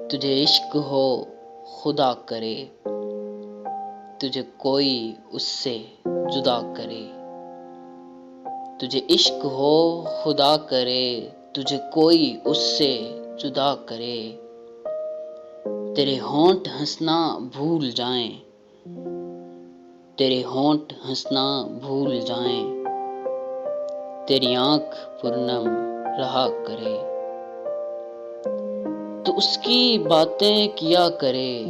تجھے عشق ہو خدا کرے، تجھے کوئی اس سے جدا کرے۔ تجھے عشق ہو خدا کرے، تجھے کوئی اس سے جدا کرے۔ تیرے ہونٹ ہنسنا بھول جائیں، تیرے ہونٹ ہنسنا بھول جائیں، تیری آنکھ پرنم رہا کرے۔ تو اس کی باتیں کیا کرے،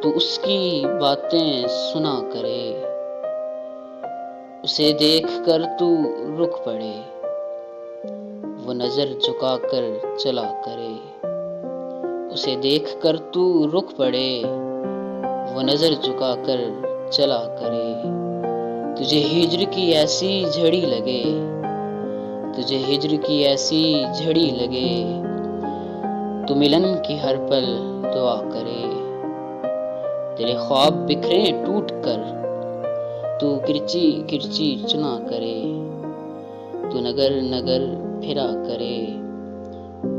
تو اس کی باتیں سنا کرے۔ اسے دیکھ کر تو رک پڑے، وہ نظر جھکا کر چلا کرے۔ اسے دیکھ کر تو رک پڑے، وہ نظر جھکا کر چلا کرے۔ تجھے ہجر کی ایسی جھڑی لگے، تجھے ہجر کی ایسی جھڑی لگے، تو ملن کی ہر پل دعا کرے۔ تیرے خواب بکھرے ٹوٹ کر، تو کرچی کرچی چنا کرے۔ تو نگر نگر پھرا کرے،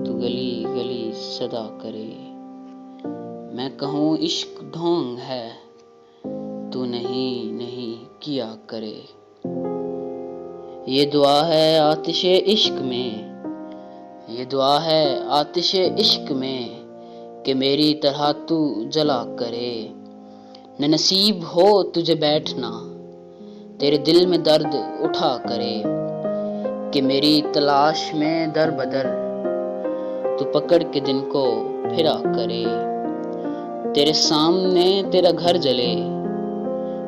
تو گلی گلی صدا کرے۔ میں کہوں عشق ڈھونگ ہے، تو نہیں نہیں کیا کرے۔ یہ دعا ہے آتش عشق میں، یہ دعا ہے آتش عشق میں، کہ میری طرح تو جلا کرے۔ نہ نصیب ہو تجھے بیٹھنا، تیرے دل میں درد اٹھا کرے، کہ میری تلاش میں در بدر تو پکڑ کے دن کو پھرا کرے۔ تیرے سامنے تیرا گھر جلے،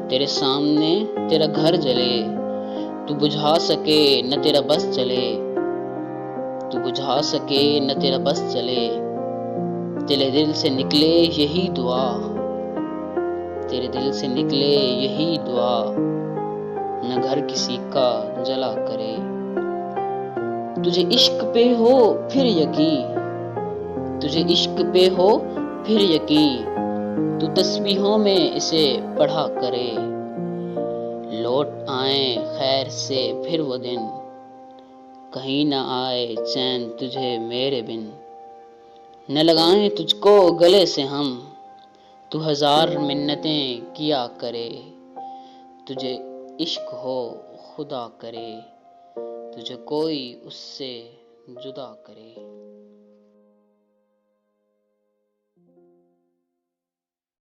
تیرے سامنے تیرا گھر جلے، تو بجھا سکے نہ تیرا بس چلے، تو بجھا سکے نہ تیرا بس چلے۔ تیرے دل سے نکلے یہی دعا، تیرے دل سے نکلے یہی دعا، نہ گھر کسی کا جلا کرے۔ تجھے عشق پہ ہو پھر یقین، تجھے عشق پہ ہو پھر یقین، تو تسبیحوں میں اسے پڑھا کرے۔ لوٹ آئیں خیر سے پھر وہ دن، کہیں نہ آئے چین تجھے میرے بن۔ نہ لگائیں تجھ کو گلے سے ہم، تو ہزار منتیں کیا کرے۔ تجھے عشق ہو خدا کرے، تجھے کوئی اس سے جدا کرے۔